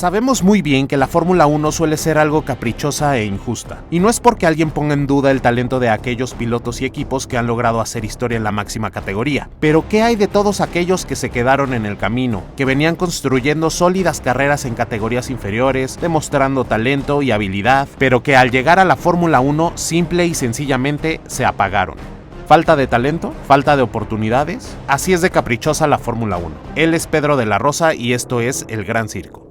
Sabemos muy bien que la Fórmula 1 suele ser algo caprichosa e injusta, y no es porque alguien ponga en duda el talento de aquellos pilotos y equipos que han logrado hacer historia en la máxima categoría. Pero ¿qué hay de todos aquellos que se quedaron en el camino, que venían construyendo sólidas carreras en categorías inferiores, demostrando talento y habilidad, pero que al llegar a la Fórmula 1 simple y sencillamente se apagaron? ¿Falta de talento? ¿Falta de oportunidades? Así es de caprichosa la Fórmula 1. Él es Pedro de la Rosa y esto es El Gran Circo.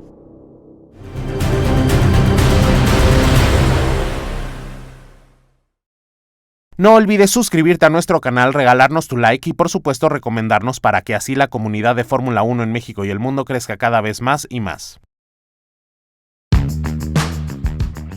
No olvides suscribirte a nuestro canal, regalarnos tu like y por supuesto recomendarnos para que así la comunidad de Fórmula 1 en México y el mundo crezca cada vez más y más.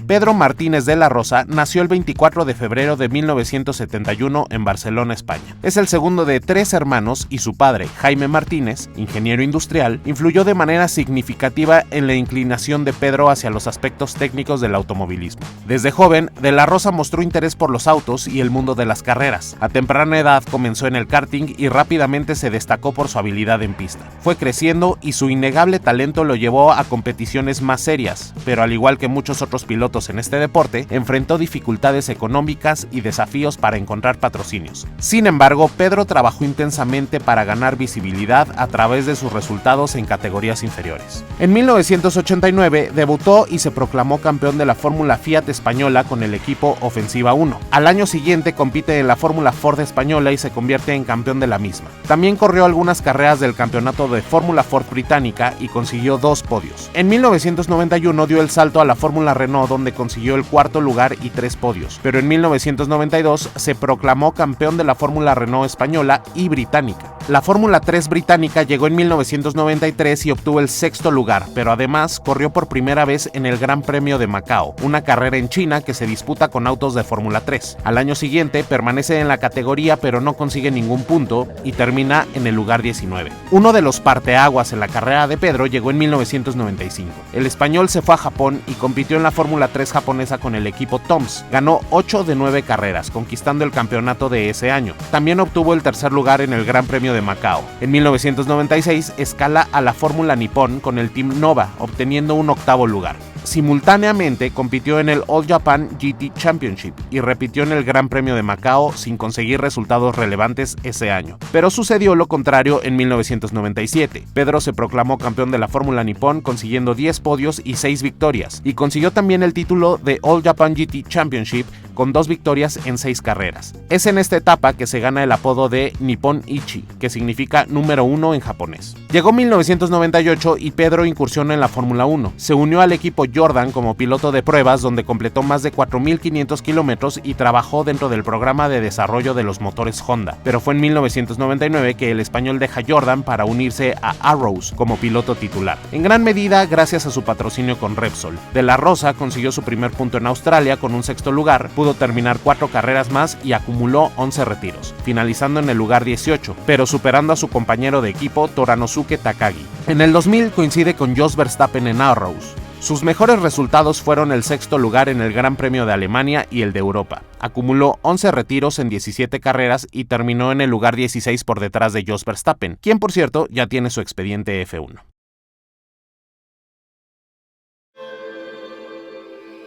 Pedro Martínez de la Rosa nació el 24 de febrero de 1971 en Barcelona, España. Es el segundo de 3 hermanos y su padre, Jaime Martínez, ingeniero industrial, influyó de manera significativa en la inclinación de Pedro hacia los aspectos técnicos del automovilismo. Desde joven, de la Rosa mostró interés por los autos y el mundo de las carreras. A temprana edad comenzó en el karting y rápidamente se destacó por su habilidad en pista. Fue creciendo y su innegable talento lo llevó a competiciones más serias, pero al igual que muchos otros pilotos en este deporte, enfrentó dificultades económicas y desafíos para encontrar patrocinios. Sin embargo, Pedro trabajó intensamente para ganar visibilidad a través de sus resultados en categorías inferiores. En 1989 debutó y se proclamó campeón de la Fórmula Fiat española con el equipo Ofensiva 1. Al año siguiente compite en la Fórmula Ford española y se convierte en campeón de la misma. También corrió algunas carreras del campeonato de Fórmula Ford británica y consiguió 2 podios. En 1991 dio el salto a la Fórmula Renault, donde consiguió el 4º lugar y 3 podios, pero en 1992 se proclamó campeón de la Fórmula Renault española y británica. La Fórmula 3 británica llegó en 1993 y obtuvo el 6º lugar, pero además corrió por primera vez en el Gran Premio de Macao, una carrera en China que se disputa con autos de Fórmula 3. Al año siguiente permanece en la categoría pero no consigue ningún punto y termina en el lugar 19. Uno de los parteaguas en la carrera de Pedro llegó en 1995. El español se fue a Japón y compitió en la Fórmula 3 japonesa con el equipo Toms. Ganó 8 de 9 carreras, conquistando el campeonato de ese año. También obtuvo el 3er lugar en el Gran Premio de Macao. En 1996 escala a la Fórmula Nippon con el Team Nova, obteniendo un 8º lugar. Simultáneamente compitió en el All Japan GT Championship y repitió en el Gran Premio de Macao sin conseguir resultados relevantes ese año. Pero sucedió lo contrario en 1997. Pedro se proclamó campeón de la Fórmula Nippon consiguiendo 10 podios y 6 victorias, y consiguió también el título de All Japan GT Championship con 2 victorias en 6 carreras. Es en esta etapa que se gana el apodo de Nippon Ichi, que significa número 1 en japonés. Llegó 1998 y Pedro incursionó en la Fórmula 1. Se unió al equipo Jordan como piloto de pruebas, donde completó más de 4.500 kilómetros y trabajó dentro del programa de desarrollo de los motores Honda. Pero fue en 1999 que el español deja Jordan para unirse a Arrows como piloto titular. En gran medida gracias a su patrocinio con Repsol. De la Rosa consiguió su primer punto en Australia con un 6º lugar, pudo terminar 4 carreras más y acumuló 11 retiros, finalizando en el lugar 18, pero superando a su compañero de equipo Toranosuke Takagi. En el 2000 coincide con Jos Verstappen en Arrows. Sus mejores resultados fueron el 6º lugar en el Gran Premio de Alemania y el de Europa. Acumuló 11 retiros en 17 carreras y terminó en el lugar 16 por detrás de Jos Verstappen, quien por cierto ya tiene su expediente F1.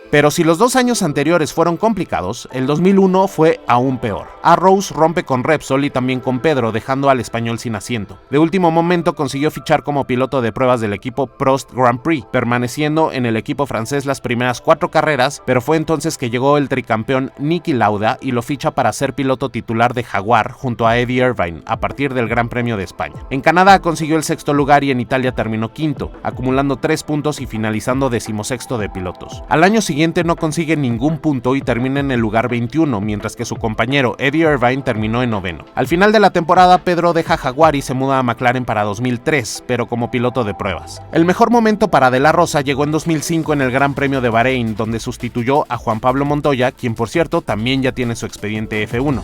Pero si los 2 años anteriores fueron complicados, el 2001 fue aún peor. Arrows rompe con Repsol y también con Pedro, dejando al español sin asiento. De último momento consiguió fichar como piloto de pruebas del equipo Prost Grand Prix, permaneciendo en el equipo francés las primeras 4 carreras, pero fue entonces que llegó el tricampeón Niki Lauda y lo ficha para ser piloto titular de Jaguar junto a Eddie Irvine a partir del Gran Premio de España. En Canadá consiguió el 6º lugar y en Italia terminó 5º, acumulando 3 puntos y finalizando 16º de pilotos. Al año siguiente no consigue ningún punto y termina en el lugar 21, mientras que su compañero Eddie Irvine terminó en 9º. Al final de la temporada, Pedro deja Jaguar y se muda a McLaren para 2003, pero como piloto de pruebas. El mejor momento para De la Rosa llegó en 2005 en el Gran Premio de Bahrein, donde sustituyó a Juan Pablo Montoya, quien por cierto también ya tiene su expediente F1.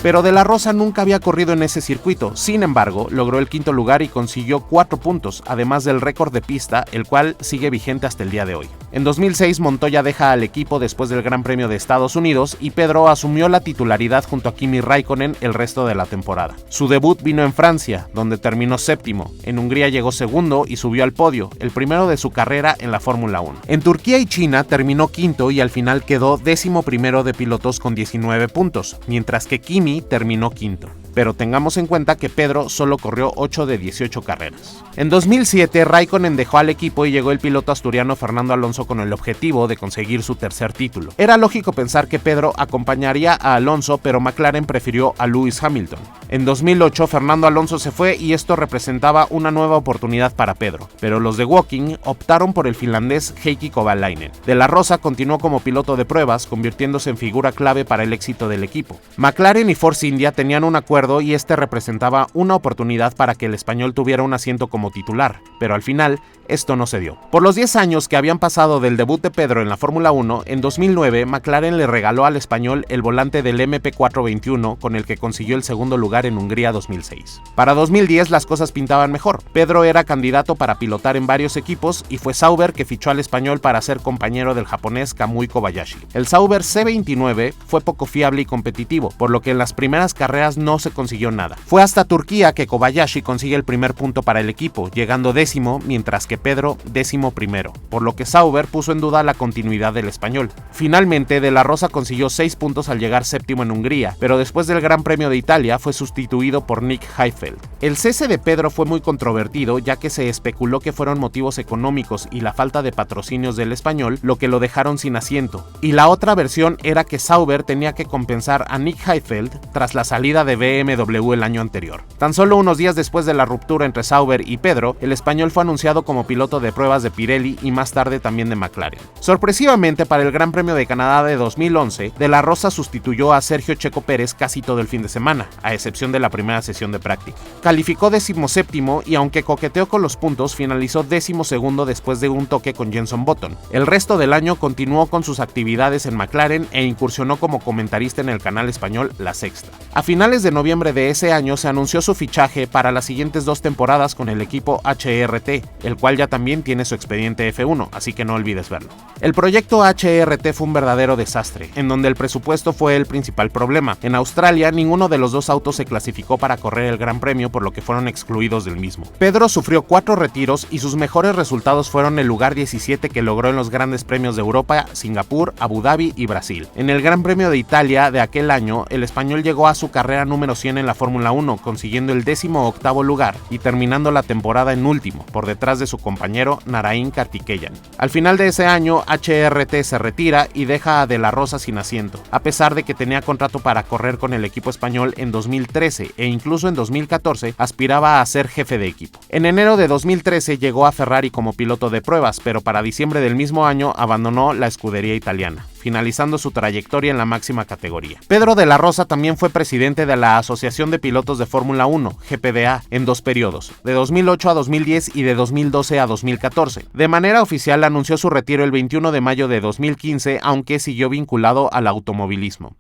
pero De la Rosa nunca había corrido en ese circuito. Sin embargo, logró el quinto lugar y consiguió 4 puntos, además del récord de pista, el cual sigue vigente hasta el día de hoy. En 2006, Montoya deja al equipo después del Gran Premio de Estados Unidos y Pedro asumió la titularidad junto a Kimi Räikkönen el resto de la temporada. Su debut vino en Francia, donde terminó séptimo. En Hungría llegó segundo y subió al podio, el primero de su carrera en la Fórmula 1. En Turquía y China terminó quinto y al final quedó 11º de pilotos con 19 puntos, mientras que Kimi terminó quinto. Pero tengamos en cuenta que Pedro solo corrió 8 de 18 carreras. En 2007, Räikkönen dejó al equipo y llegó el piloto asturiano Fernando Alonso con el objetivo de conseguir su tercer título. Era lógico pensar que Pedro acompañaría a Alonso, pero McLaren prefirió a Lewis Hamilton. En 2008, Fernando Alonso se fue y esto representaba una nueva oportunidad para Pedro, pero los de Woking optaron por el finlandés Heikki Kovalainen. De la Rosa continuó como piloto de pruebas, convirtiéndose en figura clave para el éxito del equipo. McLaren y Force India tenían un acuerdo y este representaba una oportunidad para que el español tuviera un asiento como titular, pero al final esto no se dio. Por los 10 años que habían pasado del debut de Pedro en la Fórmula 1, en 2009 McLaren le regaló al español el volante del MP421 con el que consiguió el segundo lugar en Hungría 2006. Para 2010 las cosas pintaban mejor. Pedro era candidato para pilotar en varios equipos y fue Sauber que fichó al español para ser compañero del japonés Kamui Kobayashi. El Sauber C29 fue poco fiable y competitivo, por lo que en las primeras carreras no se consiguió nada. Fue hasta Turquía que Kobayashi consigue el primer punto para el equipo, llegando 10º, mientras que Pedro 11º, por lo que Sauber puso en duda la continuidad del español. Finalmente, De la Rosa consiguió 6 puntos al llegar séptimo en Hungría, pero después del Gran Premio de Italia fue sustituido por Nick Heidfeld. El cese de Pedro fue muy controvertido, ya que se especuló que fueron motivos económicos y la falta de patrocinios del español lo que lo dejaron sin asiento, y la otra versión era que Sauber tenía que compensar a Nick Heidfeld tras la salida de BMW el año anterior. Tan solo unos días después de la ruptura entre Sauber y Pedro, el español fue anunciado como piloto de pruebas de Pirelli y más tarde también de McLaren. Sorpresivamente, para el Gran Premio de Canadá de 2011, De la Rosa sustituyó a Sergio Checo Pérez casi todo el fin de semana, a excepción de la primera sesión de práctica. Calificó 17º y aunque coqueteó con los puntos, finalizó 12º después de un toque con Jenson Button. El resto del año continuó con sus actividades en McLaren e incursionó como comentarista en el canal español La Sexta. A finales de noviembre de ese año se anunció su fichaje para las siguientes 2 temporadas con el equipo HRT, el cual ya también tiene su expediente F1, así que no olvides verlo. El proyecto HRT fue un verdadero desastre, en donde el presupuesto fue el principal problema. En Australia, ninguno de los 2 autos se clasificó para correr el Gran Premio, por lo que fueron excluidos del mismo. Pedro sufrió 4 retiros y sus mejores resultados fueron el lugar 17 que logró en los grandes premios de Europa, Singapur, Abu Dhabi y Brasil. En el Gran Premio de Italia de aquel año, el español llegó a su carrera número 100 en la Fórmula 1, consiguiendo el 18º lugar y terminando la temporada en último, por detrás de su compañero Narain Kartikeyan. Al final de ese año, HRT se retira y deja a De la Rosa sin asiento, a pesar de que tenía contrato para correr con el equipo español en 2013 e incluso en 2014 aspiraba a ser jefe de equipo. En enero de 2013 llegó a Ferrari como piloto de pruebas, pero para diciembre del mismo año abandonó la escudería italiana, finalizando su trayectoria en la máxima categoría. Pedro De la Rosa también fue presidente de la Asociación de Pilotos de Fórmula 1, GPDA, en 2 periodos, de 2008 a 2010 y de 2012 a 2014. De manera oficial anunció su retiro el 21 de mayo de 2015, aunque siguió vinculado al automovilismo.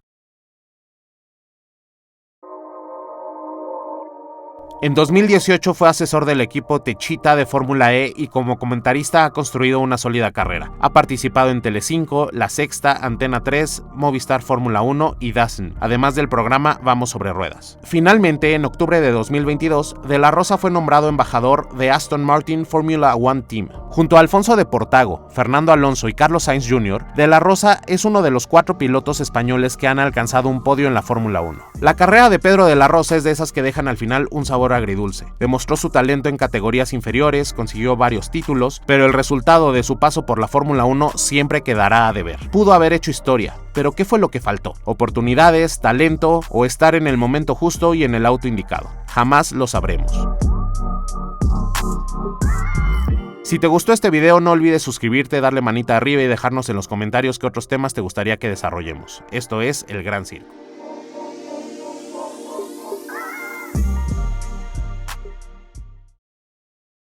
En 2018 fue asesor del equipo Techeetah de Fórmula E y como comentarista ha construido una sólida carrera. Ha participado en Telecinco, La Sexta, Antena 3, Movistar Fórmula 1 y DAZN, además del programa Vamos sobre Ruedas. Finalmente, en octubre de 2022, De la Rosa fue nombrado embajador de Aston Martin Formula One Team. Junto a Alfonso de Portago, Fernando Alonso y Carlos Sainz Jr., De la Rosa es uno de los 4 pilotos españoles que han alcanzado un podio en la Fórmula 1. La carrera de Pedro De la Rosa es de esas que dejan al final un sabor agridulce. Demostró su talento en categorías inferiores, consiguió varios títulos, pero el resultado de su paso por la Fórmula 1 siempre quedará a deber. Pudo haber hecho historia, pero ¿qué fue lo que faltó? ¿Oportunidades, talento o estar en el momento justo y en el auto indicado? Jamás lo sabremos. Si te gustó este video, no olvides suscribirte, darle manita arriba y dejarnos en los comentarios qué otros temas te gustaría que desarrollemos. Esto es El Gran Circo.